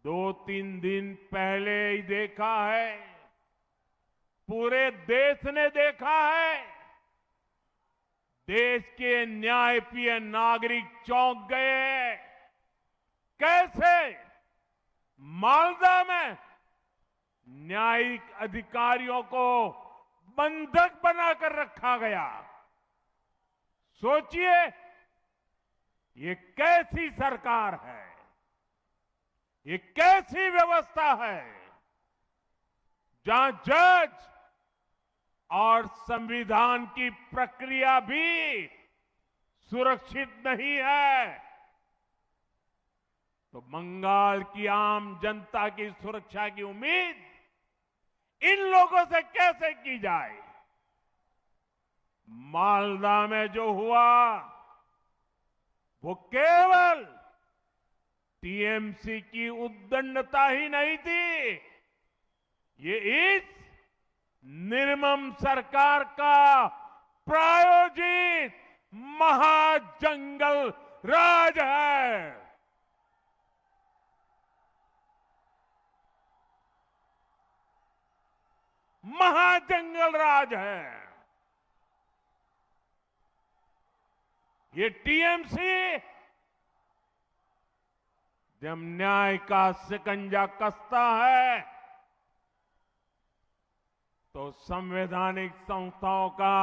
2-3 दिन पहले ही देखा है, पूरे देश ने देखा है, देश के न्यायप्रिय नागरिक चौंक गए। कैसे मालदा में न्यायिक अधिकारियों को बंधक बनाकर रखा गया। सोचिए, ये कैसी सरकार है, ये कैसी व्यवस्था है जहां जज और संविधान की प्रक्रिया भी सुरक्षित नहीं है। तो बंगाल की आम जनता की सुरक्षा की उम्मीद इन लोगों से कैसे की जाए? मालदा में जो हुआ वो केवल टीएमसी की उद्दंडता ही नहीं थी, ये इस निर्मम सरकार का प्रायोजित महाजंगल राज है। महाजंगल राज है। ये टीएमसी जब न्याय का शिकंजा कसता है तो संवैधानिक संस्थाओं का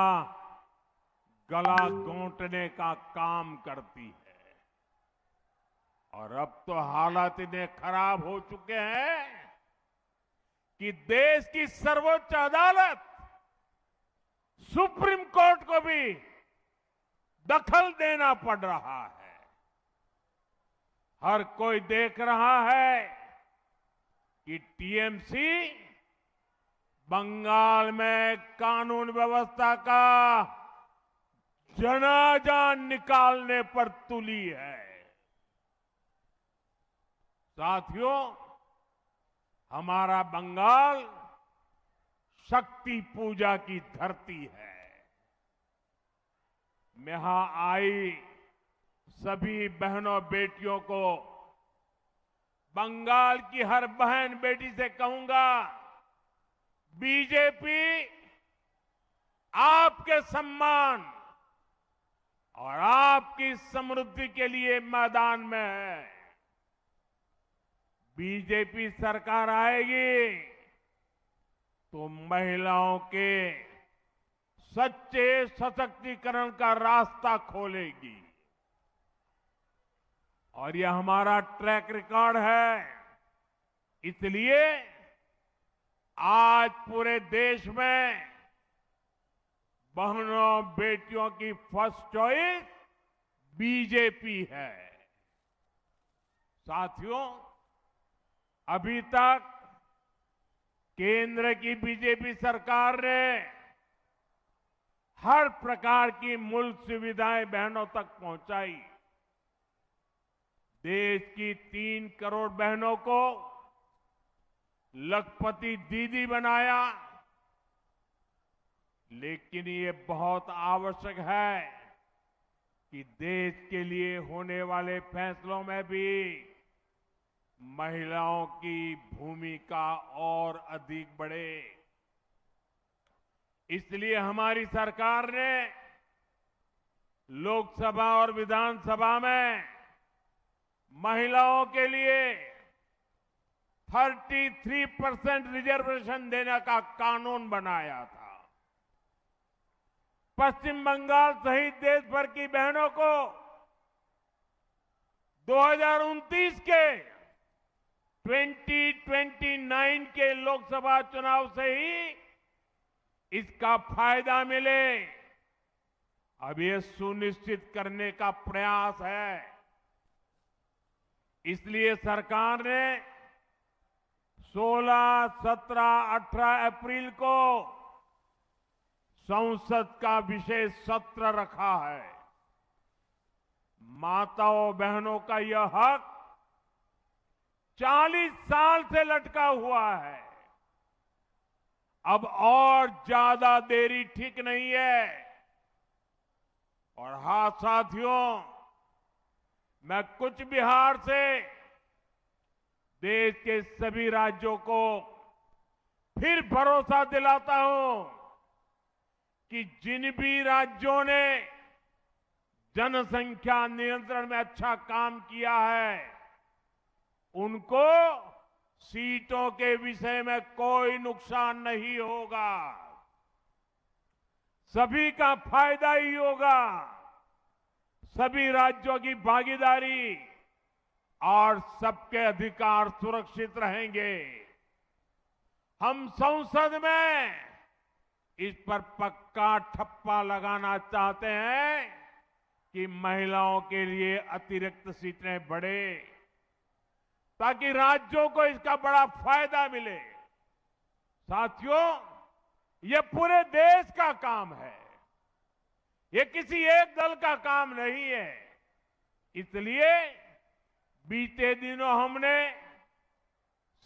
गला घोंटने का काम करती है। और अब तो हालात इतने खराब हो चुके हैं कि देश की सर्वोच्च अदालत सुप्रीम कोर्ट को भी दखल देना पड़ रहा है। हर कोई देख रहा है कि टीएमसी बंगाल में कानून व्यवस्था का जनाजा निकालने पर तुली है। साथियों, हमारा बंगाल शक्ति पूजा की धरती है। मैं यहां आई सभी बहनों बेटियों को, बंगाल की हर बहन बेटी से कहूंगा, बीजेपी आपके सम्मान और आपकी समृद्धि के लिए मैदान में है। बीजेपी सरकार आएगी तो महिलाओं के सच्चे सशक्तिकरण का रास्ता खोलेगी। और यह हमारा ट्रैक रिकॉर्ड है। इसलिए आज पूरे देश में बहनों बेटियों की फर्स्ट चॉइस बीजेपी है। साथियों, अभी तक केंद्र की बीजेपी सरकार ने हर प्रकार की मूलभूत सुविधाएं बहनों तक पहुंचाई। देश की 3 करोड़ बहनों को लखपति दीदी बनाया। लेकिन ये बहुत आवश्यक है कि देश के लिए होने वाले फैसलों में भी महिलाओं की भूमिका और अधिक बढ़े। इसलिए हमारी सरकार ने लोकसभा और विधानसभा में महिलाओं के लिए 33% रिजर्वेशन देने का कानून बनाया था। पश्चिम बंगाल सहित देश भर की बहनों को 2029 के 2029 के लोकसभा चुनाव से ही इसका फायदा मिले, अब ये सुनिश्चित करने का प्रयास है। इसलिए सरकार ने 16, 17, 18 अप्रैल को संसद का विशेष सत्र रखा है। माताओं बहनों का यह हक 40 साल से लटका हुआ है। अब और ज्यादा देरी ठीक नहीं है। और हाँ साथियों, मैं कूच बिहार से देश के सभी राज्यों को फिर भरोसा दिलाता हूं कि जिन भी राज्यों ने जनसंख्या नियंत्रण में अच्छा काम किया है, उनको सीटों के विषय में कोई नुकसान नहीं होगा। सभी का फायदा ही होगा। सभी राज्यों की भागीदारी और सबके अधिकार सुरक्षित रहेंगे। हम संसद में इस पर पक्का ठप्पा लगाना चाहते हैं कि महिलाओं के लिए अतिरिक्त सीटें बढ़े, ताकि राज्यों को इसका बड़ा फायदा मिले। साथियों, ये पूरे देश का काम है, ये किसी एक दल का काम नहीं है। इसलिए बीते दिनों हमने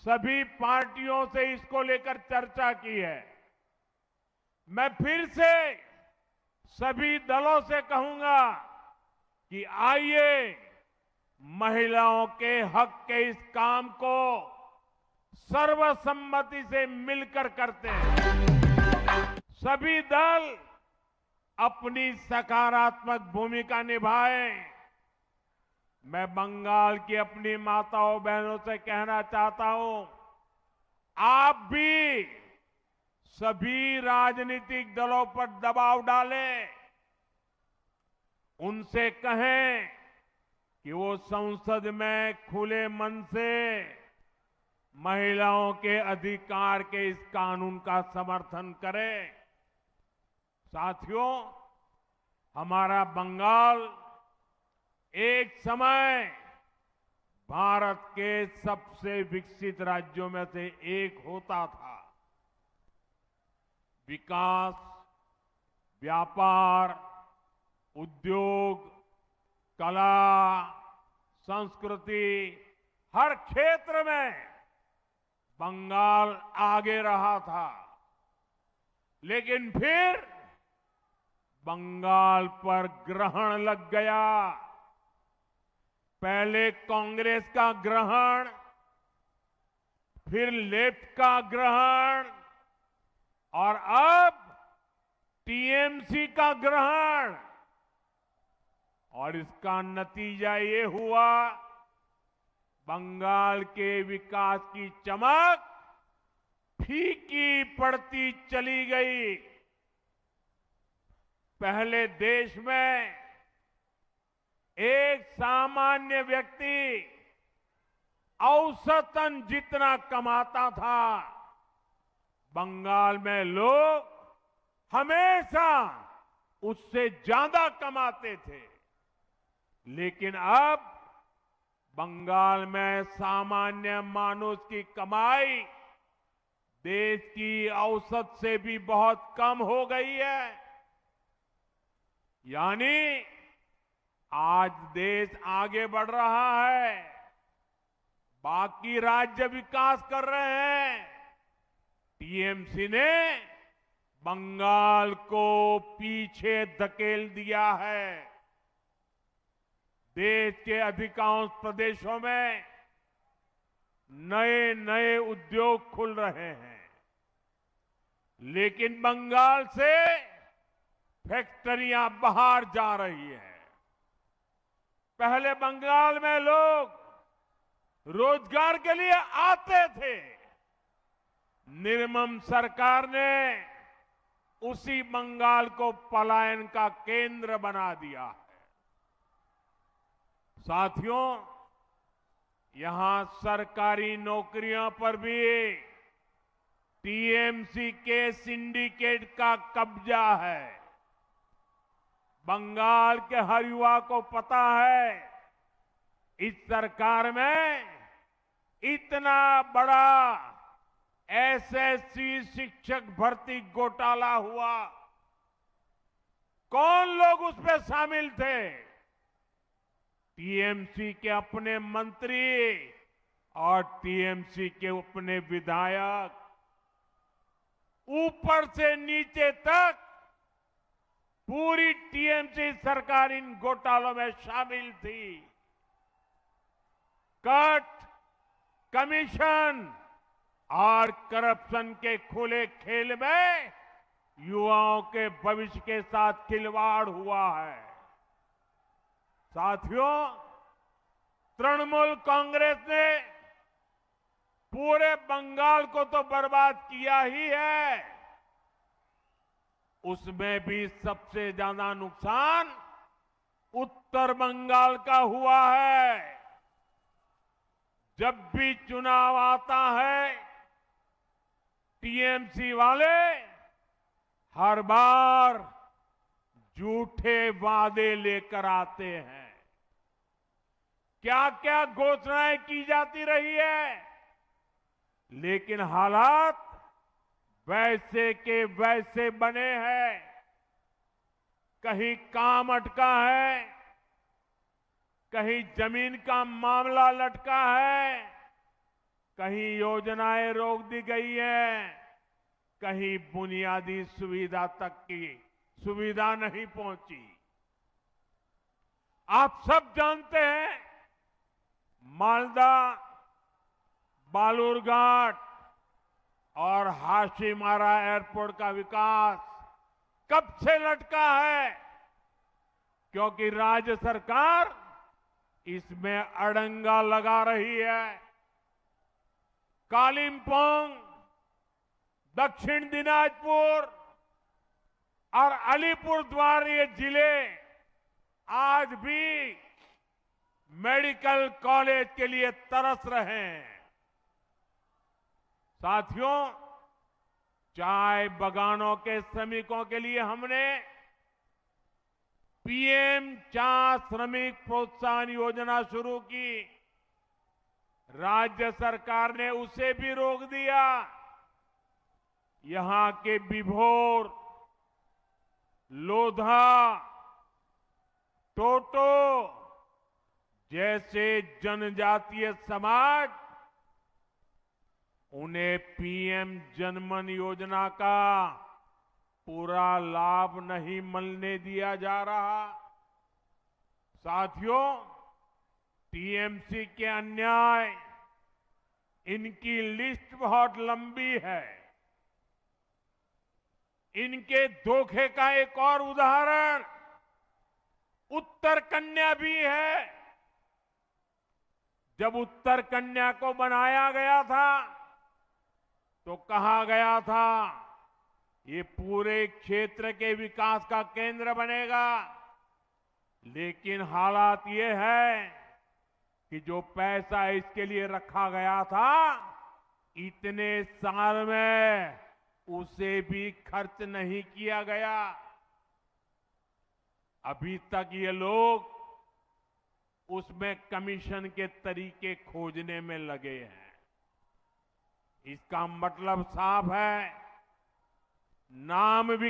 सभी पार्टियों से इसको लेकर चर्चा की है। मैं फिर से सभी दलों से कहूंगा कि आइए महिलाओं के हक के इस काम को सर्वसम्मति से मिलकर करते हैं। सभी दल अपनी सकारात्मक भूमिका निभाएं। मैं बंगाल की अपनी माताओं बहनों से कहना चाहता हूं, आप भी सभी राजनीतिक दलों पर दबाव डालें। उनसे कहें कि वो संसद में खुले मन से महिलाओं के अधिकार के इस कानून का समर्थन करें। साथियों, हमारा बंगाल एक समय भारत के सबसे विकसित राज्यों में से एक होता था। विकास, व्यापार, उद्योग, कला, संस्कृति, हर क्षेत्र में बंगाल आगे रहा था। लेकिन फिर बंगाल पर ग्रहण लग गया। पहले कांग्रेस का ग्रहण, फिर लेफ्ट का ग्रहण और अब टीएमसी का ग्रहण। और इसका नतीजा ये हुआ, बंगाल के विकास की चमक फीकी पड़ती चली गई। पहले देश में एक सामान्य व्यक्ति औसतन जितना कमाता था, बंगाल में लोग हमेशा उससे ज्यादा कमाते थे। लेकिन अब बंगाल में सामान्य मानुष की कमाई देश की औसत से भी बहुत कम हो गई है। यानी आज देश आगे बढ़ रहा है, बाकी राज्य विकास कर रहे हैं। टीएमसी ने बंगाल को पीछे धकेल दिया है। देश के अधिकांश प्रदेशों में नए नए उद्योग खुल रहे हैं, लेकिन बंगाल से फैक्ट्रियां बाहर जा रही हैं। पहले बंगाल में लोग रोजगार के लिए आते थे। निर्मम सरकार ने उसी बंगाल को पलायन का केंद्र बना दिया है। साथियों, यहां सरकारी नौकरियों पर भी टीएमसी के सिंडिकेट का कब्जा है। बंगाल के हर युवा को पता है, इस सरकार में इतना बड़ा एसएससी शिक्षक भर्ती घोटाला हुआ। कौन लोग उसमें शामिल थे? टीएमसी के अपने मंत्री और टीएमसी के अपने विधायक, ऊपर से नीचे तक पूरी टीएमसी सरकार इन घोटालों में शामिल थी। कट, कमीशन और करप्शन के खुले खेल में युवाओं के भविष्य के साथ खिलवाड़ हुआ है। साथियों, तृणमूल कांग्रेस ने पूरे बंगाल को तो बर्बाद किया ही है, उसमें भी सबसे ज्यादा नुकसान उत्तर बंगाल का हुआ है। जब भी चुनाव आता है, टीएमसी वाले हर बार झूठे वादे लेकर आते हैं। क्या क्या घोषणाएं की जाती रही है, लेकिन हालात वैसे के वैसे बने हैं। कहीं काम अटका है, कहीं जमीन का मामला लटका है, कहीं योजनाएं रोक दी गई हैं, कहीं बुनियादी सुविधा तक की सुविधा नहीं पहुंची। आप सब जानते हैं, मालदा, बालूरघाट और हाशीमारा एयरपोर्ट का विकास कब से लटका है, क्योंकि राज्य सरकार इसमें अड़ंगा लगा रही है। कालिंपोंग, दक्षिण दिनाजपुर और अलीपुरद्वार ये जिले आज भी मेडिकल कॉलेज के लिए तरस रहे हैं। साथियों, चाय बागानों के श्रमिकों के लिए हमने पीएम चाय श्रमिक प्रोत्साहन योजना शुरू की। राज्य सरकार ने उसे भी रोक दिया। यहां के बिभोर, लोधा, टोटो जैसे जनजातीय समाज, उन्हें पीएम जनमन योजना का पूरा लाभ नहीं मिलने दिया जा रहा। साथियों, टीएमसी के अन्याय, इनकी लिस्ट बहुत लंबी है। इनके धोखे का एक और उदाहरण उत्तर कन्या भी है। जब उत्तर कन्या को बनाया गया था तो कहा गया था ये पूरे क्षेत्र के विकास का केंद्र बनेगा, लेकिन हालात ये है कि जो पैसा इसके लिए रखा गया था, इतने साल में उसे भी खर्च नहीं किया गया। अभी तक ये लोग उसमें कमीशन के तरीके खोजने में लगे हैं। इसका मतलब साफ है, नाम भी